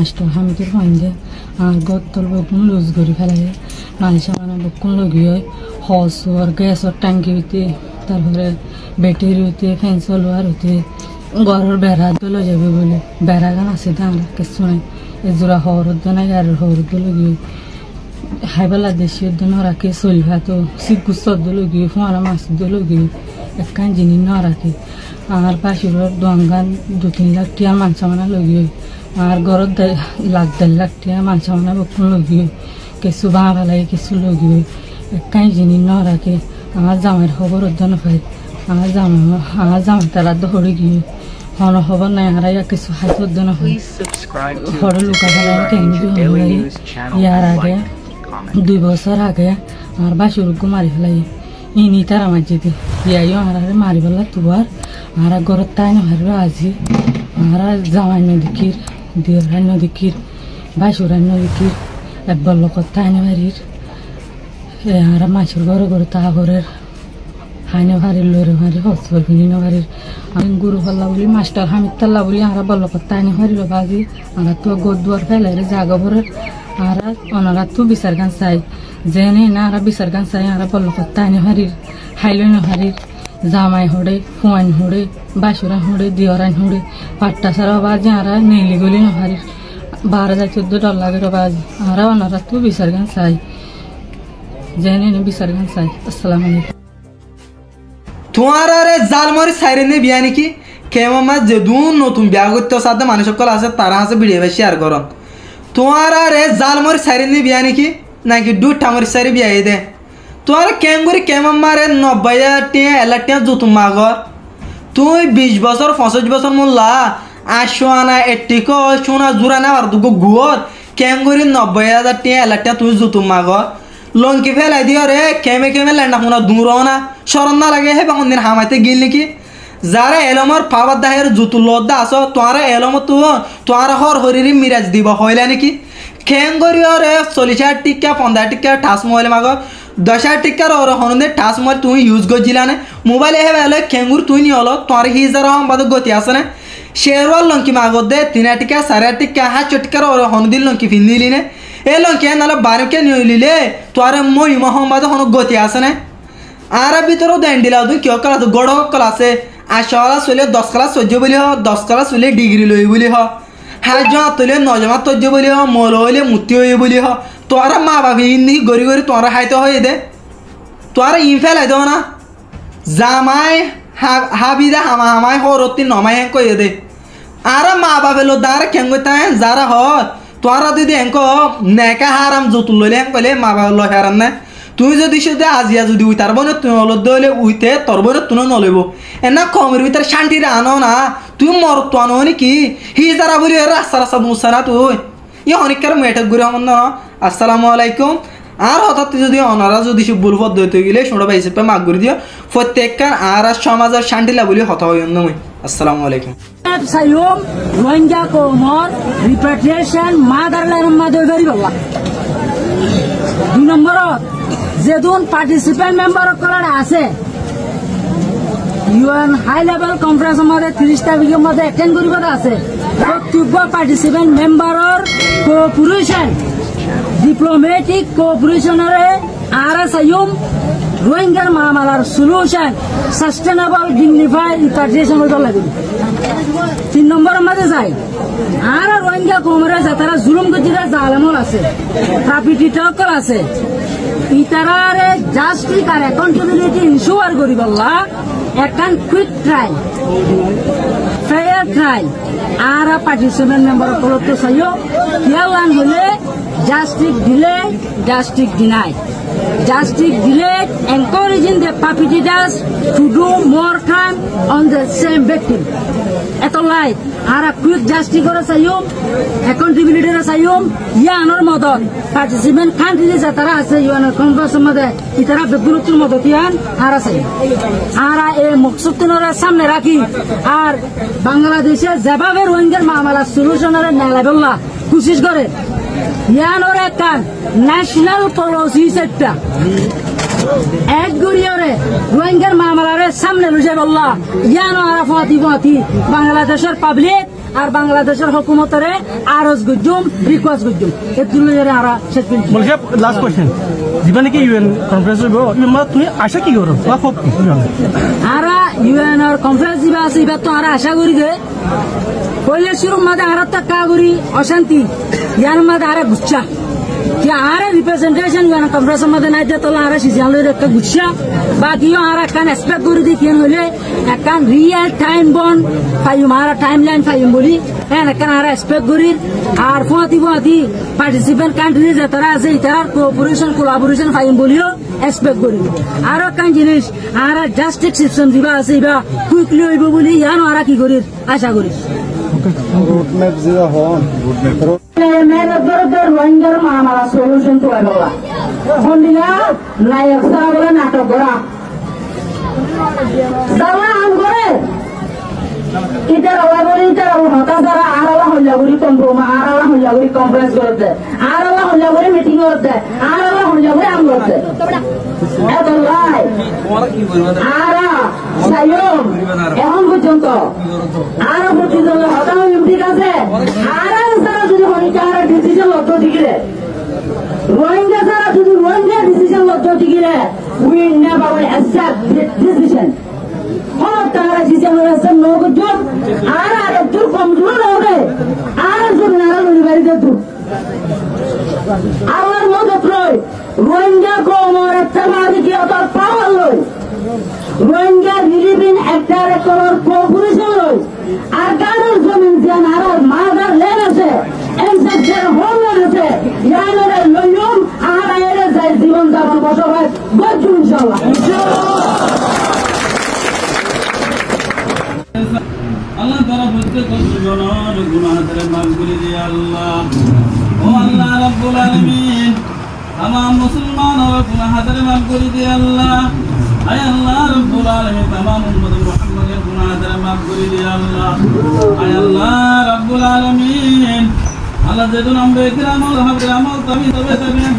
Master হামিদের ফাইন্দে আর গত্তর বকুন loose করে ফেলে মানুষ মানে বকুন লগিয়ে হস আর গ্যাসর ট্যাঙ্কি হইতে তারপরে ব্যাটারি হইতে ফ্যান চলোয়ার হইতে ঘরের বেড়া দলে যাবে বলে বেড়া গান আছে তো আমরা কিছু নাই এজোড়া হরদ নাই গাড়ির হরদ লগিয়ে হাইবেলা দেশের দিন রাখে চলবা তো শিখগুচ্ছর লগিয়ে ফোয়ারা মাছ লগিয়ে একখান জিনিস না রাখে আর পাশির দোয়ান 2-3 লাখ টিয়া মাংস মানে লগিয়ে আর ঘরত লাখ 1.5 লাখ টিয়া মাংস মানে বকুন লগিয়ে কিছু বাঁ ফেলাই কিছু লগিয়ে একখান জিনিস না রাখে আমার জামাইয়ের খবর উদ্যান পাই আমার জামাই তারা দৌড়ে গিয়ে হন খবর নাই আর কিছু হাত উদ্যান হয় হর লুকা ফেলাই কেমনি ইয়ার আগে 2 বছর আগে আমার বাসুরকে মারি ফেলাই ইনি তারা মাঝিতে ইয়াইও আর মারি ফেলা তুবার আর ঘরত তাই না হারবে আজি আর জামাই নদীকির দিয়ার নদীকির বাসুরার নদীকির একবার লোকত তাই না বাড়ির আর মাছের ঘরে ঘরে তা ঘরের হাইনে ভারির লড়ে ভারি হসপর কিনি ভারির আমি গরু ফাল্লা বলি মাস্টার হামিদ তাল্লা বলি আমরা বল্লকত তাই না ভারিল বাজি আমরা তো গোদুয়ার ফেলাই জাগা ভরের আর ওনারা তো বিচার গান চাই যে নেই না আর বিচার গান চাই আর বল্লকত তাই না ভারির হাইলইন ভারির জামাই হড়ে ফুয়াইন হড়ে বাসুরা হড়ে দিয়রাইন হড়ে পাট্টা সারা বাজে আর নেইলি গলি না ভারির 12,000-14 লাগে বাজ আর ওনারা তো বিচার গান চাই যে নেই বিচার গান চাই। আসসালামু আলাইকুম। তোমার আরে জালমরি সাইরেনে বিয়া নাকি কেমন মাছ যে দুন নতুন বিয়া করতে সাথে মানুষ সকল আছে তারা আছে ভিডিও শেয়ার করন তোমার আরে জালমরি সাইরেনে বিয়া নাকি নাকি দু ঠামরি সাইরে বিয়া দে তোমার কেমগুড়ি কেমন মারে 90,000 টিয়া 1 লাখ টিয়া জুতু মাগর তুই 20 বছর 25 বছর মোল্লা 800 আনা 80 কো সোনা জুরা না আর দুগো গুয়র কেমগুড়ি 90,000 টিয়া 1 লাখ টিয়া তুই জুতু মাগর লঙ্কি ফেলাই দিও রে কেমে কেমে ল্যান্ডা শোনা দূর না সরম না লাগে হে বাঙন দিন হামাইতে গিল নাকি যারা এলমর পাবার দাহের জুতুর লদ্দা আস তোমারা এলম তো তোমারা হর হরিরি মিরাজ দিব হইলা নাকি খেম করি রে 40,000 টিকা 50,000 টিকা ঠাস মোবাইল মাগ 10,000 টিকার ওর হনদে ঠাস মোবাইল তুমি ইউজ করছিলা না মোবাইল হে বেলে খেঙ্গুর তুই নি হলো তোমার হিজার হম বাদ গতি আছে না শেরওয়াল লঙ্কি মাগ দে 3 টিকা 4 টিকা 5 টিকার ওর হনদিল লঙ্কি ফিন্দিলি না এ লঙ্কি নালে বারুকে নিলিলে তোর মই মহম্মদ হন গতি আছে না আর ভিতরেও দেন দিলা তুই কিয় ক্লাস গড় ক্লাসে 8 ক্লাস হলে 10 ক্লাস সহ্য বলি হ 10 ক্লাস হলে ডিগ্রি লই বলি হ 5 জমা তুলে 9 জমা সহ্য বলি হ মল হইলে মুতি হই বলি হ তোরা মা বাবা ইন্দি গড়ি গড়ি তোরা হাইতে হয়ে দে তোরা ইনফেল আইতো না জামাই হাবিদা হামাই হরতি নমাই হেন কই দে আর মা বাবা লো দার কেঙ্গ তাই যারা হ তোরা যদি এঙ্ক নেকা হারাম জতুল লইলে হেন কইলে মা বাবা লয় হারাম না তুই যদি শুধু আজিয়া যদি উইতার বনে তুই অলদ হইলে উইতে তোর বনে তুই নলইব এনা কমের ভিতরে শান্তিরে আনো না তুই মর তো আনো নাকি হি যারা বলি রাস্তা রাস্তা মুসা না তুই ই অনেককার মেয়েটা ঘুরে আমার না। আসসালামু আলাইকুম। আর হঠাৎ যদি অনারা যদি সব ভুল পদ্ধতি গেলে শোনা পাইছে মাগ করে দিও প্রত্যেকখান আর সমাজের শান্তি লাভলি হতা হই মই। আসসালামু আলাইকুম। সাইয়ুম রোহিঙ্গা কোমর রিপাট্রিয়েশন মাদারল্যান্ড মাদে গরি বাবা 2 নম্বর যেদুন পার্টিসিপেন্ট মেম্বার কলার আছে ইউএন হাই লেভেল কনফারেন্স মধ্যে 30টা বিকের মধ্যে অ্যাটেন্ড করিব আছে প্রত্যেক পার্টিসিপেন্ট মেম্বারর কোঅপারেশন ডিপ্লোমেটিক কোঅপারেশনের আর সাইয়ুম রোহিঙ্গার মামলার সলিউশন সাস্টেনেবল ডিগনিফাইড রিপাট্রিয়েশন হইতে লাগে 3 নম্বরের মধ্যে যাই আর রোহিঙ্গা কোমরে যারা জুলুম গজিরা জালেমল আছে প্রপার্টি টকল আছে ইতারারে জাস্টিস আর অ্যাকাউন্টেবিলিটি ইনশিওর করিবল্লা একখান কুইক ট্রায়াল ফেয়ার ট্রায়াল আর পার্টিসিপেন্ট মেম্বার উপলব্ধ চাইও কেউন হলে justice delay justice deny justice delayed, encouraging the perpetrators to do more crime on the same victim. Eto lai, ara quick justice kora sayum, accountability kora sayum, ya anor modot. Participant countries jatara ase you anor conference mode, itara begurutul modotian ara sayum. Ara e maksud tinora samne rakhi, ar Bangladesh e jababe Rohingya mamala solution ara nalabella, kushish kore. ইয়ানোর একটা national policy সেটটা এক গড়িয়রে রোহিঙ্গার মামলারে সামনে লুজে বললা ইয়ানো আরাফাতি বাংলাদেশের public আর বাংলাদেশের হুকুমতের আরজ গুজুম request গুজুম এগুলো আরা শেষ করি বলছে লাস্ট কোশ্চেন জীবনে কি ইউএন কনফারেন্স হইব তুমি আশা কি করো বা খুব আরা ইউএন এর কনফারেন্স দিবা আছে এবার তো আরা আশা করি গে পয়লা শুরুর মধ্যে আরা টাকা করি অশান্তি ইয়ার মধ্যে আরা গুচ্ছা कि आरे रिप्रेजेंटेशन याना कॉन्फ्रेंस मध्ये नाही देत तर आरे सिजालो एक गुच्छा बाकी यो आरा कान एक्सपेक्ट करू दी केन होले कान रियल टाइम बॉन फायु मारा टाइमलाइन फायु बोली एन कान आरा एक्सपेक्ट करी आर फोती पार्टिसिपेंट कंट्रीज तरा আছে ইতার কোলাবোরেশন ফাইম বলিও এক্সপেক্ট করি আরো কান জিনিস আরা জাস্টিস সিস্টেম দিবা আছে ইবা কুইকলি হইব বলি ইয়ানো আরা কি করি আশা করি roadmap zero hon roadmap রোহিঙ্গার মামলা সলিউশন তো এগুলা হন্ডিলা নায়ক সারা নাটক করা দাওয়া আম করে ইতার ওয়াবরি ইতার হতা যারা আরালা হল্লাগুড়ি কম্প্রোমা আরালা হল্লাগুড়ি কনফারেন্স করতে আরালা হল্লাগুড়ি মিটিং করতে আরালা হল্লাগুড়ি আম করতে এত লাই আরা সাইয়ম এখন পর্যন্ত আরা পর্যন্ত হতা ঠিক আছে আরা সারা যদি হরিকার ডিসিশন লত দিগিরে রোহিঙ্গা সারা যদি রোহিঙ্গা ডিসিশন লত দিগিরে we never will accept this decision और तारा जिसे मेरे से लोग जो आ रहा है तू कमजोर हो गए आ रहा जो नारा लोग बारी दे तू आवर मो तो प्रोय रोहिंग्या को हमारे तबाही किया तो पावर लोग Rohingya relieving actor colour corporation लोग आगार जमीन से नारा मादर लेने से एंसेक्टर होम लेने से यहाँ मेरे लोग आ रहे हैं जाए जीवन जापन बसोबास बच्चू इंशाल्लाह আল্লাহ তারা প্রত্যেক জনের গুনাহ তারা মাফ করে দিয়ে আল্লাহ ও আল্লাহ রাব্বুল আলামিন तमाम मुसलमानों के गुनाह तारा माफ করে দিয়ে আল্লাহ আয় আল্লাহ রাব্বুল আলামিন तमाम উম্মত মুহাম্মাদের গুনাহ তারা মাফ করে দিয়ে আল্লাহ আয় আল্লাহ রাব্বুল আলামিন আল্লাহ যেদিন আমরা ইকরামুল হাবরামুল তাবিদ তবে তাবিন